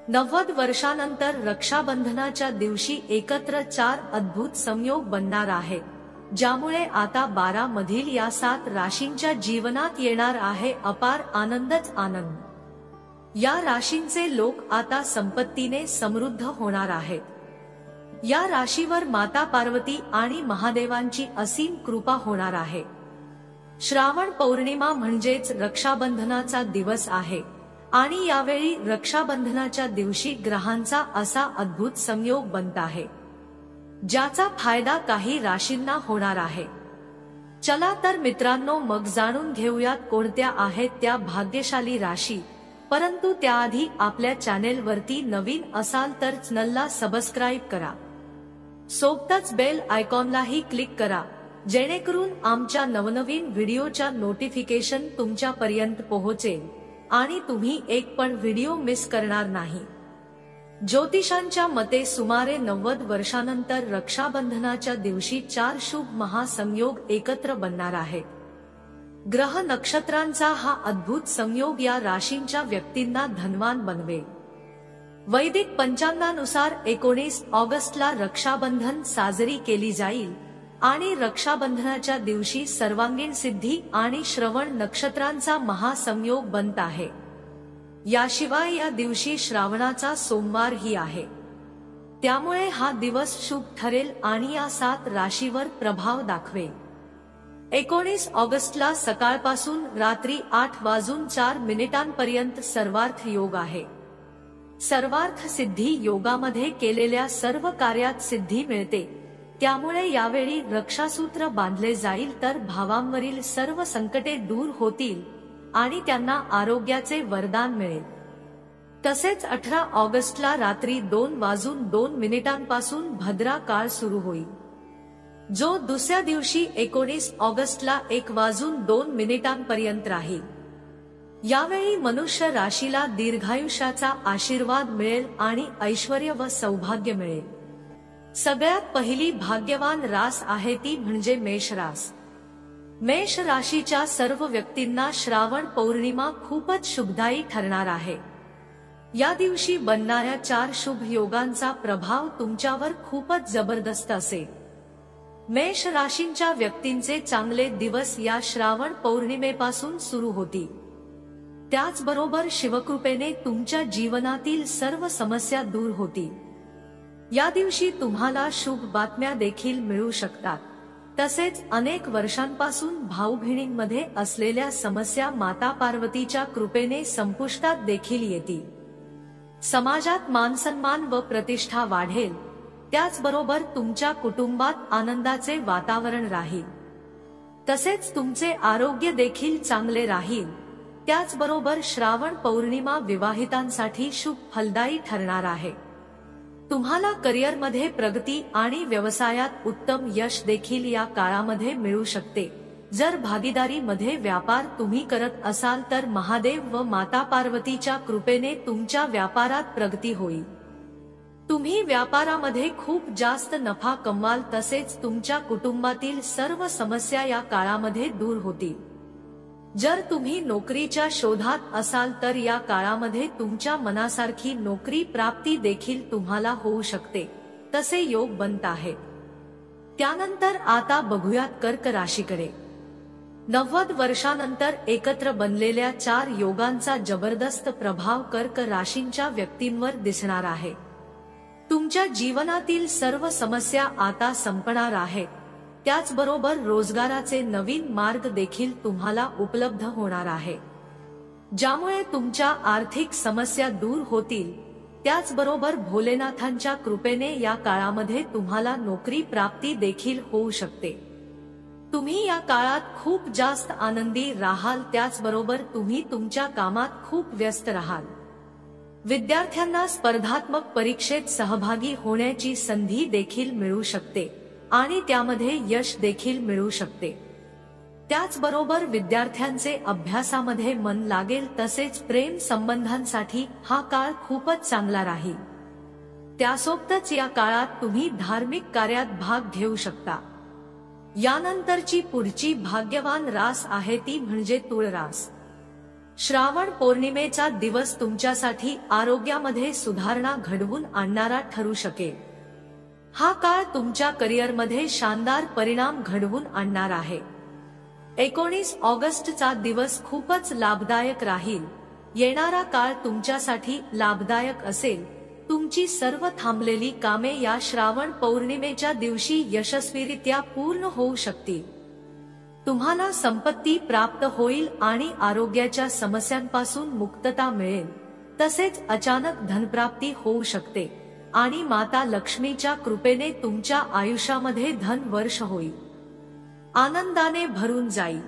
90 वर्षानंतर रक्षाबंधनाच्या दिवशी एकत्र 4 अद्भुत संयोग बनणार आहेत, ज्यामुळे आता 12 मधील या 7 राशींच्या जीवनात येणार आहे अपार आनंदच आनंद। या राशींचे लोक आता संपत्तीने समृद्ध होणार आहेत। या राशीवर माता पार्वती आणि महादेवांची असीम कृपा होणार आहे। श्रावण पौर्णिमा म्हणजेच रक्षाबंधनाचा दिवस आहे आणि यावेळी रक्षाबंधनाच्या दिवशी ग्रहांचा असा अद्भुत संयोग बनत आहे, ज्याचा फायदा काही राशींना होणार आहे। चला तर मित्रांनो, मग जाणून घेऊयात कोणत्या आहेत त्या भाग्यशाली राशी। परंतु त्याआधी आपल्या चॅनेलवरती नवीन असाल तर चॅनेलला सबस्क्राइब करा, सोबतच बेल आयकॉनलाही क्लिक करा, जेणेकरून आमच्या नवनवीन व्हिडिओच्या नोटिफिकेशन तुमच्यापर्यंत पोहोचेल आणि तुम्ही एक पण व्हिडिओ मिस करणार नाही। ज्योतिषांच्या मते सुमारे 90 वर्षानंतर रक्षाबंधनाच्या दिवशी 4 शुभ महासंयोग एकत्र बनणार आहेत। ग्रह नक्षत्रांचा हा अद्भुत संयोग या राशींच्या व्यक्तींना धनवान बनवेल। वैदिक पंचांगानुसार 19 ऑगस्टला रक्षाबंधन साजरी केली जाईल आणि रक्षाबंधनाच्या दिवशी सर्वांगीण सिद्धी आणि श्रवण नक्षत्रांचा महासंयोग बनत आहे। याशिवाय या दिवशी श्रावणाचा सोमवार ही आहे, त्यामुळे हा दिवस शुभ ठरेल आणि या 7 राशीवर प्रभाव दाखवेल। 19 ऑगस्टला सकाळपासून रात्री 8:04 सर्वार्थ योग आहे। सर्वार्थ सिद्धी योगामध्ये केलेल्या सर्व कार्यात सिद्धी मिळते, त्यामुळे यावेळी रक्षासूत्र बांधले जाईल तर भावांवरील सर्व संकटे दूर होतील आणि त्यांना आरोग्याचे वरदान मिळेल। तसेच 18 ऑगस्टला रात्री 2:02 पासून भद्रा काळ सुरू होईल, जो दुसऱ्या दिवशी 19 ऑगस्टला 1:02 राहील। यावेळी मनुष्य राशीला दीर्घायुष्याचा आशीर्वाद मिळेल आणि ऐश्वर्य व सौभाग्य मिळेल। सगळ्यात पहिली भाग्यवान रास आहे ती म्हणजे मेष रास। मेष राशीच्या सर्व व्यक्तींना श्रावण पौर्णिमा खूपच शुभदायी ठरणार आहे। या दिवशी बनणाऱ्या 4 शुभ योगांचा प्रभाव तुमच्यावर खूपच जबरदस्त असेल। मेष राशींच्या व्यक्तींचे चांगले दिवस या श्रावण पौर्णिमेपासून सुरू होतील। त्याचबरोबर शिवकृपेने तुमच्या जीवनातील सर्व समस्या दूर होतील। या दिवशी तुम्हाला शुभ बातम्या देखील मिळू शकतात। तसेच अनेक वर्षांपासून भाऊ बहिणींमध्ये असलेल्या समस्या माता पार्वतीच्या कृपेने संपुष्टात देखील येतील। समाजात मानसन्मान व प्रतिष्ठा वाढेल, त्याचबरोबर तुमच्या कुटुंबात आनंदाचे वातावरण राहील। तसेच तुमचे आरोग्य देखील चांगले राहील। त्याचबरोबर श्रावण पौर्णिमा विवाहितांसाठी शुभ फलदायी ठरणार आहे। तुम्हाला करिअरमध्ये प्रगती आणि व्यवसायात उत्तम यश देखील या काळामध्ये मिळू शकते। जर भागीदारीमध्ये व्यापार तुम्ही करत असाल तर महादेव व माता पार्वतीच्या कृपेने तुमच्या व्यापारात प्रगती होईल। तुम्ही व्यापारामध्ये खूप जास्त नफा कमवाल। तसेच तुमच्या कुटुंबातील सर्व समस्या या काळामध्ये दूर होतील। जर तुम्ही नोकरीच्या शोधात असाल तर या काळामध्ये तुमच्या मनासारखी नोकरी प्राप्ती देखील तुम्हाला होऊ शकते, तसे योग बनत आहेत। त्यानंतर आता बघूयात कर्क राशीकडे। 90 वर्षानंतर एकत्र बनलेल्या 4 योगांचा जबरदस्त प्रभाव कर्क राशींच्या व्यक्तींवर दिसणार आहे। तुमच्या जीवनातील सर्व समस्या आता संपणार आहेत। त्याचबरोबर रोजगाराचे नवीन मार्ग देखील तुम्हाला उपलब्ध होणार आहे, ज्यामुळे तुमच्या आर्थिक समस्या दूर होतील। त्याचबरोबर भोलेनाथांच्या कृपेने या काळामध्ये तुम्हाला नोकरी प्राप्ती देखील होऊ शकते। तुम्ही या काळात खूप जास्त आनंदी राहाल। त्याचबरोबर तुम्ही तुमच्या कामात खूप व्यस्त राहाल। विद्यार्थ्यांना स्पर्धात्मक परीक्षेत सहभागी होण्याची संधी देखील मिळू शकते आणि त्यामध्ये यश देखील मिळू शकते। त्याचबरोबर विद्यार्थ्यांचे अभ्यासामध्ये मन लागेल। तसेच प्रेम संबंधांसाठी हा काळ खूपच चांगला राहील। त्यासोबतच या काळात तुम्ही धार्मिक कार्यात भाग घेऊ शकता। यानंतरची पुढची भाग्यवान रास आहे ती म्हणजे तुळ रास। श्रावण पौर्णिमेचा दिवस तुमच्यासाठी आरोग्यामध्ये सुधारणा घडवून आणणारा ठरू शकेल। हा काळ तुमच्या करिअरमध्ये शानदार परिणाम घडवून आणणार आहे। 19 ऑगस्टचा दिवस खूपच लाभदायक राहील। येणारा काळ तुमच्यासाठी लाभदायक असेल। तुमची सर्व थांबलेली कामे या श्रावण पौर्णिमेच्या दिवशी यशस्वीरित्या पूर्ण होऊ शकतील। तुम्हाला संपत्ती प्राप्त होईल आणि आरोग्याच्या समस्यांपासून मुक्तता मिळेल। तसेच अचानक धनप्राप्ती होऊ शकते आणि माता लक्ष्मीच्या कृपेने तुमच्या आयुष्यामध्ये धन वर्ष होईल, आनंदाने भरून जाईल।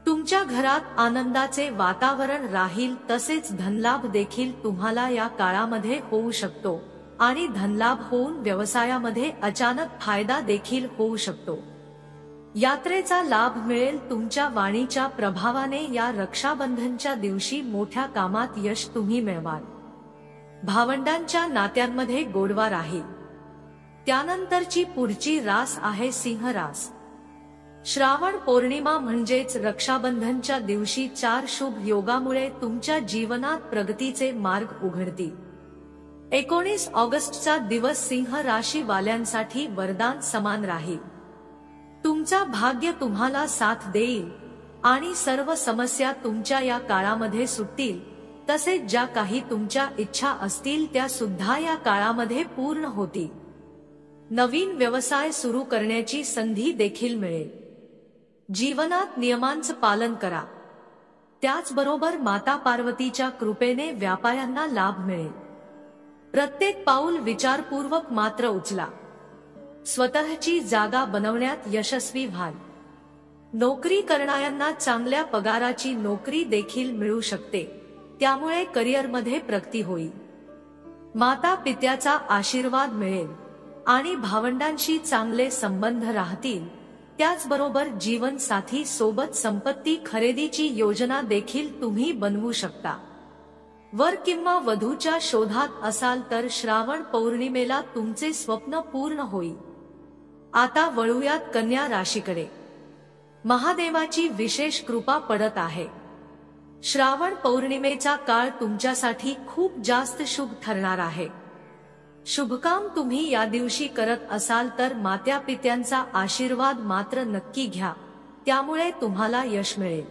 तुमच्या घरात आनंदाचे वातावरण राहील। तसेच धनलाभ देखील तुम्हाला या काळामध्ये होऊ शकतो आणि धनलाभ होऊन व्यवसायामध्ये अचानक फायदा देखील होऊ शकतो। यात्रेचा लाभ मिळेल। तुमच्या वाणीच्या प्रभावाने या रक्षाबंधनच्या दिवशी मोठ्या कामात यश तुम्ही मिळवाल। भावंडांच्या नात्यांमध्ये गोडवा राहील। त्यानंतरची पुढची रास आहे सिंह रास। श्रावण पौर्णिमा म्हणजेच रक्षाबंधनच्या दिवशी 4 शुभ योगामुळे तुमच्या जीवनात प्रगतीचे मार्ग उघडतील। 19 ऑगस्टचा दिवस सिंह राशी वाल्यांसाठी वरदान समान राहील। तुमचा भाग्य तुम्हाला साथ देईल आणि सर्व समस्या तुमच्या या काळामध्ये सुटतील। तसेच ज्या काही तुमच्या इच्छा असतील त्या सुद्धा या काळामध्ये पूर्ण होतील। नवीन व्यवसाय सुरू करण्याची संधी देखील मिळेल। जीवनात नियमांचं पालन करा। त्याचबरोबर माता पार्वतीच्या कृपेने व्यापाऱ्यांना लाभ मिळेल। प्रत्येक पाऊल विचारपूर्वक मात्र उचला। स्वतःची जागा बनवण्यात यशस्वी व्हाल। नोकरी करणाऱ्यांना चांगल्या पगाराची नोकरी देखील मिळू शकते, त्यामुळे करिअरमध्ये प्रगती होईल। माता पित्याचा आशीर्वाद मिळेल आणि भावंडांशी चांगले संबंध राहतील। त्याचबरोबर जीवनसाथी सोबत संपत्ती खरेदीची योजना देखील तुम्ही बनवू शकता। वर किंवा वधूच्या शोधात असाल तर श्रावण पौर्णिमेला तुमचे स्वप्न पूर्ण होईल। आता वळूयात कन्या राशीकडे। महादेवाची विशेष कृपा पडत आहे। श्रावण पौर्णिमेचा काळ तुमच्यासाठी खूप जास्त शुभ ठरणार आहे। शुभकाम तुम्ही या दिवशी करत असाल तर मात्या पित्यांचा आशीर्वाद मात्र नक्की घ्या, त्यामुळे तुम्हाला यश मिळेल।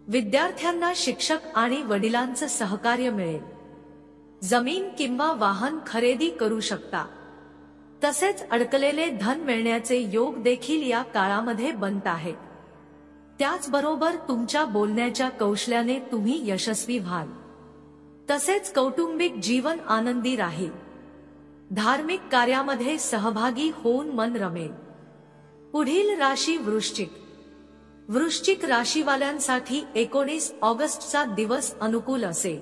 विद्यार्थ्यांना शिक्षक आणि वडिलांचं सहकार्य मिळेल। जमीन किंवा वाहन खरेदी करू शकता। तसेच अडकलेले धन मिळण्याचे योग देखील या काळामध्ये बनत आहेत। त्याचबरोबर तुमच्या बोलण्याच्या कौशल्याने तुम्ही यशस्वी व्हाल। तसेच कौटुंबिक जीवन आनंदी राहील। धार्मिक कार्यामध्ये सहभागी होऊन मन रमेल। पुढील राशी वृश्चिक। वृश्चिक राशीवाल्यांसाठी 19 ऑगस्टचा दिवस अनुकूल असेल।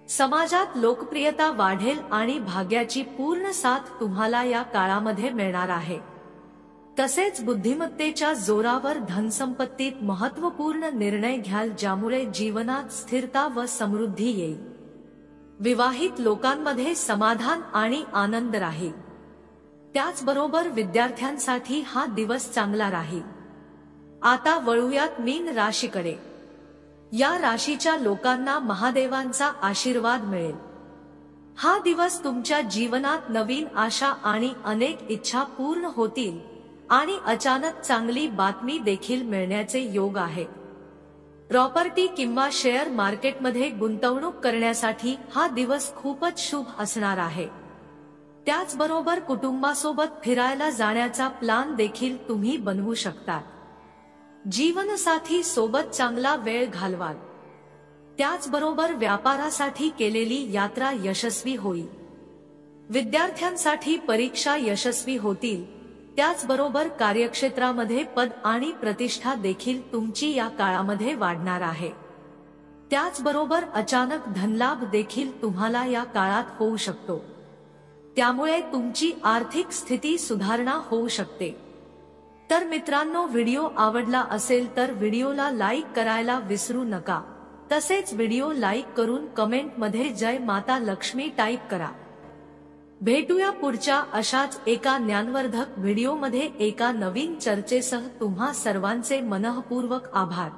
समाजात लोकप्रियता वाढेल आणि भाग्याची पूर्ण साथ तुम्हाला या काळामध्ये मिळणार आहे। तसेच बुद्धिमत्तेच्या जोरावर धनसंपत्तीत महत्त्वपूर्ण निर्णय घ्याल, ज्यामुळे जीवनात स्थिरता व समृद्धी येईल। विवाहित लोकांमध्ये समाधान आणि आनंद राहील। त्याचबरोबर विद्यार्थ्यांसाठी हा दिवस चांगला राहील। आता वळूयात मीन राशीकडे। या राशीच्या लोकांना महादेवांचा आशीर्वाद मिळेल। हा दिवस तुमच्या जीवनात नवीन आशा आणि अनेक इच्छा पूर्ण होतील आणि अचानक चांगली बातमी देखील मिळण्याचे योग आहे। प्रॉपर्टी किंवा शेअर मार्केटमध्ये गुंतवणूक करण्यासाठी हा दिवस खूपच शुभ असणार आहे। त्याचबरोबर कुटुंबासोबत फिरायला जाण्याचा प्लान देखील तुम्ही बनवू शकता। जीवनसाथी सोबत चांगला वेळ घालवाल। त्याचबरोबर व्यापारासाठी केलेली यात्रा यशस्वी होईल। विद्यार्थ्यांसाठी परीक्षा यशस्वी होतील। त्याचबरोबर कार्यक्षेत्रामध्ये पद आणि प्रतिष्ठा देखील तुमची या काळामध्ये वाढणार आहे। त्याचबरोबर अचानक धनलाभ देखील तुम्हाला या काळात होऊ शकतो, त्यामुळे तुमची आर्थिक स्थिती सुधारणा होऊ शकते। तर मित्रांनो, व्हिडिओ आवडला असेल तर व्हिडिओला लाईक करायला विसरू नका। तसेच व्हिडिओ लाईक करून कमेंटमध्ये जय माता लक्ष्मी टाईप करा। भेटूया पुढच्या अशाच एका ज्ञानवर्धक व्हिडिओमध्ये एका नवीन चर्चेसह। तुम्हा सर्वांचे मनःपूर्वक आभार।